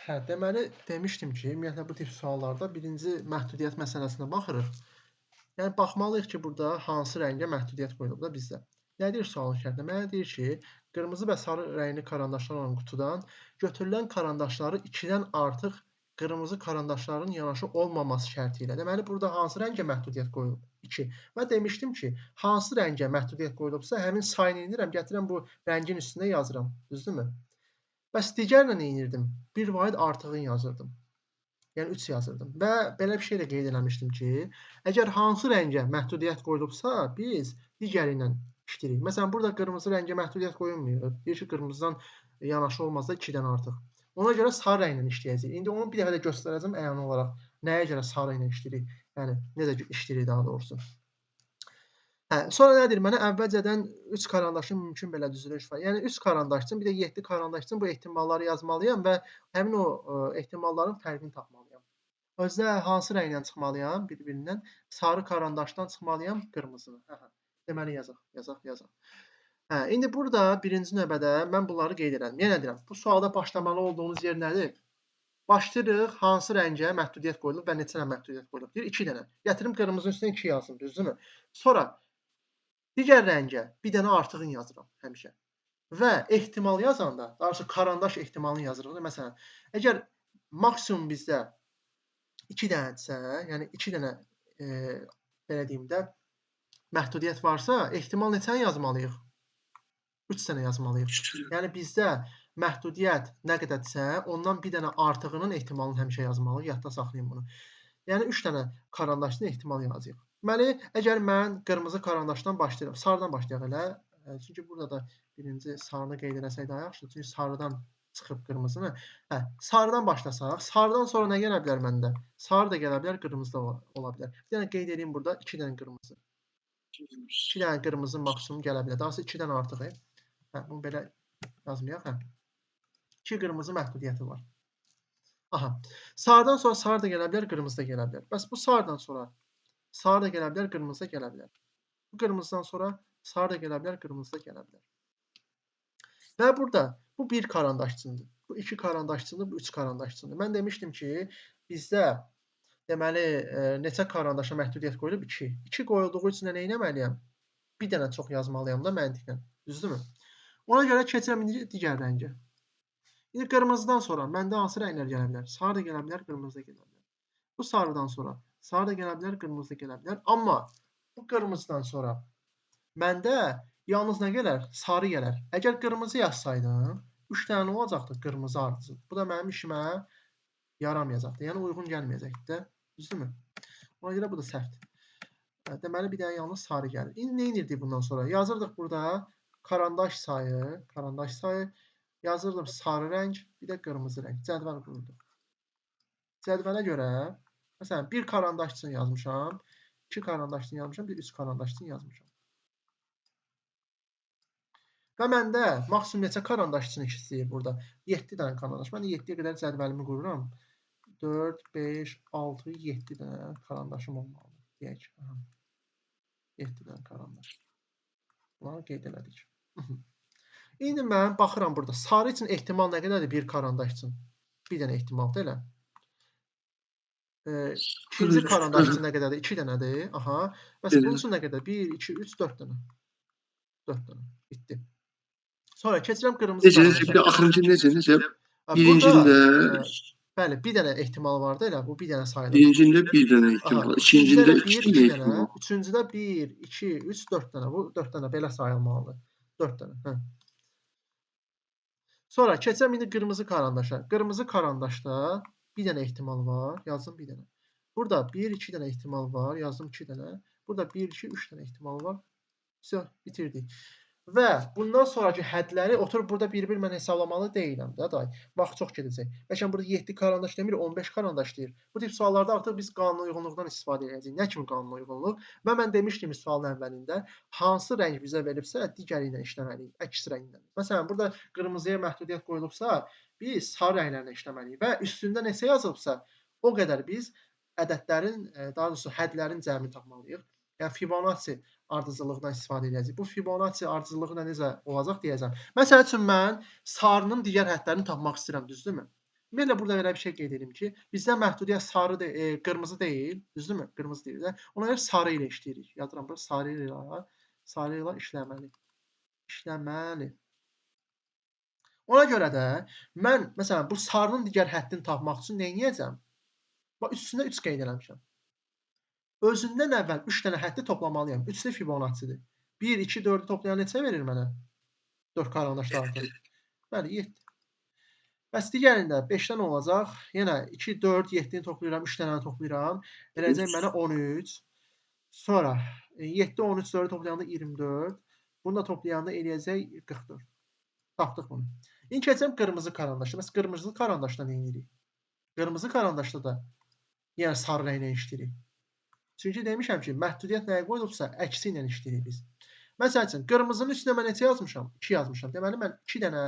Hə, deməli demişdim ki, ümumiyyətlə bu tip suallarda birinci məhdudiyyət məsələsinə baxırıq. Yəni baxmalıyıq ki, burada hansı rəngə məhdudiyyət qoyulub da bizdə. Nə deyir sualın şərti? Mənə deyir ki, qırmızı və sarı rəngli karandaşlar olan qutudan götürülən karandaşları 2-dən artıq qırmızı karandaşların yanaşı olmaması şərti ilə. Deməli burada hansı rəngə məhdudiyyət qoyulub? 2. Və demişdim ki, hansı rəngə məhdudiyyət qoyulubsa, həmin sayını edirəm, gətirəm bu rəngin üstünə yazıram. Düzdürmü? Bəs digərlə nə edirdim? 1 vahid artığını yazırdım. Yəni 3 yazırdım. Və belə bir şey də qeyd eləmişdim ki, əgər hansı rəngə məhdudiyyət qoyulubsa, biz digəri ilə işləyirik. Məsələn, burada qırmızı rəngə məhdudiyyət qoyulmayıb. Deyir ki, qırmızıdan yanaşı olmazsa 2-dən artıq. Ona görə sarı rənglə işləyəcəyik. İndi onu bir dəfə də göstərəcəm əyani olaraq. Nəyə görə sarı ilə işləyirik? Yəni necə işləyirik daha doğrusu. Hə, sonra nə deyir mənə? Əvvəlcədən 3 karandaşın mümkün belə düzülüş var. Yəni 3 karandaş üçün, bir də 7 karandaş üçün bu ehtimalları yazmalıyam və həmin o ehtimalların fərqini tapmalıyam. Özdə hansı rənglə çıxmalıyam? Bir-birindən sarı karandaşdan çıxmalıyam qırmızını. Deməli yazaq. Hə, indi burada birinci növbədə mən bunları qeyd edirəm. Yenə deyirəm, bu sualda başlamalı olduğumuz yer nədir? Başlayırıq hansı rəngə məhdudiyyət qoyulub və neçə dənə məhdudiyyət qoyulub? Deyir 2 dənə. Gətirim qırmızının üstünə 2 yazdım, düzdürmü? Sonra digər rəngə bir dənə artığını yazıram həmişə. Və ehtimal yazanda, daha doğrusu karandaş ehtimalını yazırıq. Məsələn, əgər maksimum bizdə 2 dənədirsə, yəni 2 dənə belə deyim də məhdudiyyət varsa, ehtimal neçəni yazmalıyıq? 3 dənə yazmalıyıq. Yəni bizdə məhdudiyyət nə qədərdirsə, ondan bir dənə artığının ehtimalını həmişə yazmalıyıq. Yadda saxlayın bunu. Yəni 3 dənə karandaşın ehtimalı yazacağıq. Deməli, əgər mən qırmızı karandaşdan başlayıram, sarıdan başlayaq elə. Çünki burada da birinci sarını qeyd eləsək daha yaxşıdır. Çünki sarıdan çıxıb qırmızını. Hə, sarıdan başlasaq, sarıdan sonra nə gələ bilər məndə? Sarı da gələ bilər, qırmızı da ola bilər. Bir dənə qeyd edeyim burada 2 dənə qırmızı. 2 dənə qırmızı maksimum gələ bilər. Daha sonra 2 dənə artıq. Hə, bunu belə yazmayaq, hə. 2 qırmızı məhdudiyyəti var. Aha. Sarıdan sonra sarı da gələ bilər, qırmızı da gələ bilər. Bəs bu sarıdan sonra sarı da gələ bilər, qırmızı da gələ bilər. Bu qırmızıdan sonra sarı da gələ bilər, qırmızı da gələ bilər. Və burada bu 1 karandaş üçündür. Bu 2 karandaş üçündür, bu 3 karandaş üçündür. Mən demişdim ki, bizdə deməli neçə karandaşa məhdudiyyət qoyulub? 2. 2 qoyulduğu üçün nə etməliyəm? Bir dənə çox yazmalıyam da məntiqən. Düzdürmü? Ona görə keçirəm indi digər rəngə. İndi qırmızıdan sonra məndə hansı rənglər gələ bilər? Sarı da gələ bilər, qırmızı da gələ bilər. Bu sarıdan sonra sarı da gələ bilər, qırmızı da gələ bilər. Amma bu qırmızıdan sonra məndə yalnız nə gələr? Sarı gələr. Əgər qırmızı yazsaydım, 3 dənə olacaqdı qırmızı ardıcıl. Bu da mənim işimə yaramayacaqdı. Yəni uyğun gəlməyəcəkdi də. Düzdürmü? Ona görə bu da səhvdir. Deməli bir dənə yalnız sarı gəlir. İndi nə edirdik bundan sonra? Yazırdıq burada karandaş sayı. Yazırdım sarı rəng, bir də qırmızı rəng. Cədvəl qurduq. Cədvələ görə, məsələn, 1 karandaş üçün yazmışam, 2 karandaş üçün yazmışam, bir 3 karandaş üçün yazmışam. Və məndə maksimum neçə karandaş üçün istəyir burada? 7 dənə karandaş. Mən də 7-yə qədər cədvəlimi qururam. 4, 5, 6, 7 dənə karandaşım olmalıdır. Deyək. 7 dənə karandaş. Bunları qeyd elədik. İndi mən baxıram burada. Sarı üçün ehtimal nə qədərdir? 1 karandaş üçün. Bir dənə ehtimaldır elə. İkinci karandaş üçün nə qədərdir? 2 dənədir. Aha. Bəs bunun üçün nə qədər? 1, 2, 3, 4 dənə. 4 dənə. Bitdi. Sonra keçirəm qırmızı karandaşa. Bir də axırıncı necə? Birincində bəli, bir dənə ehtimal vardı elə. Bu bir dənə sayılır. Birincində bir dənə ehtimal. İkincində 2 dənə. Üçüncüdə 1, 2, 3, 4 dənə. Bu 4 dənə belə sayılmalıdır. 4 dənə. Hə. Sonra keçəm indi qırmızı karandaşa. Qırmızı karandaşda bir dənə ehtimal var, yazdım bir dənə. Burada 1, 2 dənə ehtimal var, yazdım 2 dənə. Burada 1, 2, 3 dənə ehtimal var. Bitirdik. Və bundan sonraki hədləri oturub burada bir-bir mən hesablamalı deyiləm də, day. Vaxt çox gedəcək. Bəlkə burada 7 karandaş demir, 15 karandaş deyir. Bu tip suallarda artıq biz qanun uyğunluqdan istifadə edəcəyik. Nə kimi qanun uyğunluq? Və mən demişdim sualın əvvəlində, hansı rəng bizə verilibsə, digəri ilə işləməliyik, əks rənglə. Məsələn, burada qırmızıya məhdudiyyət qoyulubsa, biz sarı rənglərlə işləməliyik və üstündə neçə yazılıbsa, o qədər biz ədədlərin, daha doğrusu hədlərin cəmini tapmalıyıq. Yəni Fibonacci ardıcıllığından istifadə edəcəyik. Bu Fibonacci ardıcıllığı necə olacaq deyəcəm. Məsəl üçün mən sarının digər hədlərini tapmaq istəyirəm, düzdürmü? Mən də burada belə bir şey qeyd edim ki, bizdə məhdudiyyət sarı qırmızı deyil, düzdürmü? Qırmızı deyil də. Ona görə sarı ilə işləyirik. Yazıram bura sarı ilə işləməli. İşləməli. Ona görə də mən məsələn bu sarının digər həddini tapmaq üçün nə edəcəm? Bax üstündə 3 qeyd eləmişəm. Özündən əvvəl 3 dənə həddi toplamalıyam. 3-də Fibonaccidir. 1, 2, 4-ü toplayan neçə verir mənə? 4 karandaşda artıq. Bəli, 7. Bəs digərində 5-dən olacaq. Yenə 2, 4, 7-ni toplayıram, 3 dənəni toplayıram. Verəcək mənə 13. Sonra 7, 13, 4-ü toplayanda 24. Bunu da toplayanda eləyəcək 44. Tapdıq bunu. İndi keçəm qırmızı karandaşa. Bəs qırmızı karandaşda nə edirik? Qırmızı karandaşda da yenə sarı rənglə işləyirik. Çünki demişəm ki, məhdudiyyət nəyə qoyulubsa, əksi ilə işləyirik biz. Məsəl üçün, qırmızının üstünə mən neçə yazmışam? 2 yazmışam. Deməli, mən 2 dənə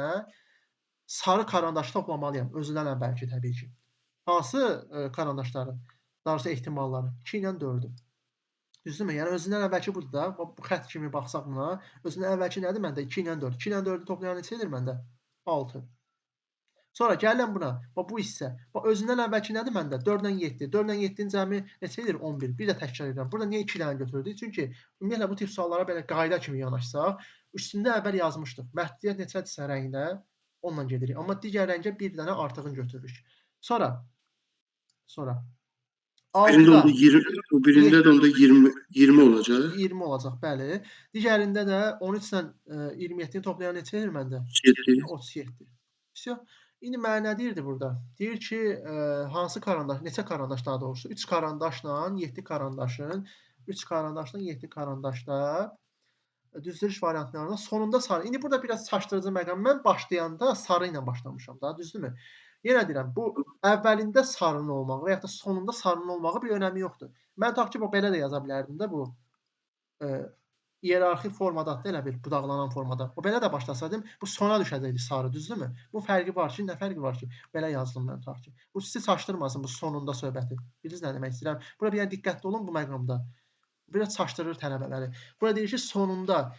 sarı karandaşı toplamalıyorum. Özündən əvvəlki təbii ki. Hansı karandaşların? Daha doğrusu ehtimalları. 2 ilə 4-ü. Düzdürmü? Yəni, özündən əvvəlki budur da. Bu xətt kimi baxsaq buna. Özündən əvvəlki nədir məndə? 2 ilə 4. 2 ilə 4-ü toplayan neçə edir məndə? 6. Sonra gəlirəm buna. Bax bu hissə. Bax özündən əvvəlki nədir məndə? 4 ilə 7. 4 ilə 7-nin cəmi neçə edir? 11. Bir də təkrar edirəm. Burada niyə 2 dənə götürdük? Çünki ümumiyyətlə bu tip suallara belə qayda kimi yanaşsaq, üstündə əvvəl yazmışdıq. Məhdudiyyət neçədirsə rəngdə onunla gedirik. Amma digər rəngə bir dənə artığını götürürük. Sonra Birində 6-da onda 20, o birində də onda 20 olacaq. 20 olacaq, bəli. Digərində də 13 ilə 27-ni toplayan neçə edir məndə? 7. 37. Vəsiyo. İndi mənə nə deyirdi burada? Deyir ki, hansı karandaş, neçə karandaş daha doğrusu? 3 karandaşla 7 karandaşın, 3 karandaşla 7 karandaşda düzdürüş variantlarında sonunda sarı. İndi burada biraz çaşdırıcı məqam. Mən başlayanda sarı ilə başlamışam da, düzdürmü? Yenə deyirəm, bu əvvəlində sarının olmağı və ya da sonunda sarının olmağı bir önəmi yoxdur. Mən tutaq ki, belə də yaza bilərdim də bu iyerarxi formada, elə bir budaqlanan formada. O belə də başlasaydım, bu sona düşəcəkdi sarı, düzdürmü? Bu fərqi var ki, nə fərqi var ki? Belə yazdım mən tutaq ki. Bu sizi çaşdırmasın bu sonunda söhbəti. Bilirsiniz nə demək istəyirəm? Bura bir diqqətli olun bu məqamda. Biraz çaşdırır tələbələri. Burada deyir ki, sonunda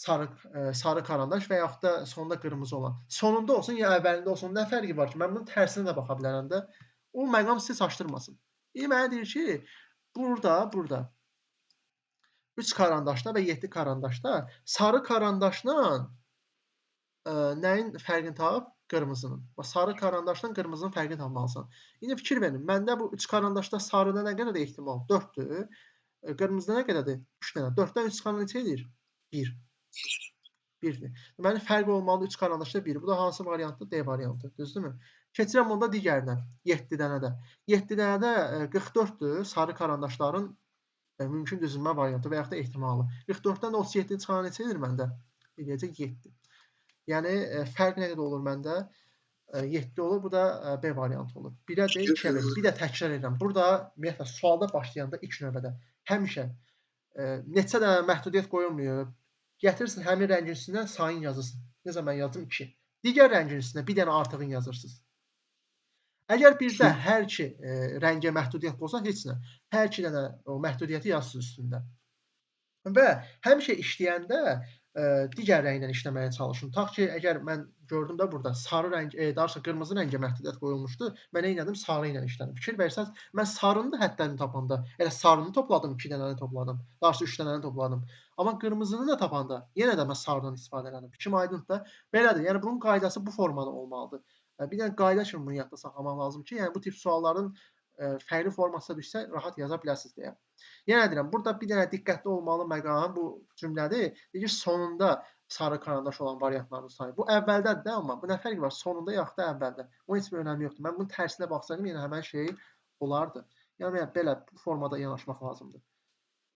sarı karandaş və yaxud da sonunda qırmızı olan. Sonunda olsun ya əvvəlində olsun, nə fərqi var ki? Mən bunun tərsinə də baxa bilərəm də. O məqam sizi çaşdırmasın. İndi mənə deyir ki, burada 3 karandaşda və 7 karandaşda sarı karandaşla nəyin fərqini tap? Qırmızının. Sarı karandaşla qırmızının fərqini tapmalısan. İndi fikir verin. Məndə bu 3 karandaşda sarıda nə qədərdir ehtimal? 4-dür. Qırmızıda nə qədərdir? 3 dənə. 4-dən 3 çıxan neçə edir? 1. 1-dir. Deməli, fərq olmalıdır 3 karandaşda 1. Bu da hansı variantdır? D variantı. Düzdürmü? Keçirəm onda digərinə. 7 dənə də. 7 dənə də 44-dür. Sarı karandaşların mümkün düzülmə variantı və yaxud da ehtimalı. 44-dən 37 çıxan neçə edir məndə? Eləyəcək 7. Yəni, fərq nə qədər olur məndə? 7 olur. Bu da B variantı olur. 1-ə də 2-yə verir. Bir də təkrar edirəm. Burada ümumiyyətlə sualda başlayanda ilk növbədə həmişə neçə dənə məhdudiyyət qoyulmuyor. Gətirirsin həmin rəngin üstünə sayın yazırsın. Necə mən yazdım 2. Digər rəngin üstünə bir dənə artığını yazırsınız. Əgər birdə hər iki rəngə məhdudiyyət qoysa heç nə. Hər iki dənə o məhdudiyyəti yazsınız üstündə. Və həmişə işləyəndə digər rənglə işləməyə çalışın. Tutaq ki, əgər mən gördüm də burada sarı rəng, daha doğrusu qırmızı rəngə məhdudiyyət qoyulmuşdu. Mən nə etdim? Sarı ilə işlədim. Fikir versəz, mən sarının da həddlərini tapanda, elə sarını topladım, 2 dənəni topladım. Daha doğrusu 3 dənəni topladım. Amma qırmızını da tapanda yenə də mən sarıdan istifadə elədim. Fikrim aydındır da. Belədir. Yəni bunun qaydası bu formada olmalıdır. Bir dənə qayda kimi bunu yadda saxlamaq lazım ki, yəni bu tip sualların fərqli formasına düşsə rahat yaza biləsiniz deyə. Yenə deyirəm, burada bir dənə diqqətli olmalı məqam bu cümlədir. Deyir ki, sonunda sarı karandaş olan variantların sayı. Bu əvvəldədir də, amma bu nə fərqi var? Sonunda yaxud da əvvəldə. Onun heç bir önəmi yoxdur. Mən bunun tərsinə baxsaydım yenə həmən şey olardı. Yəni belə bu formada yanaşmaq lazımdır.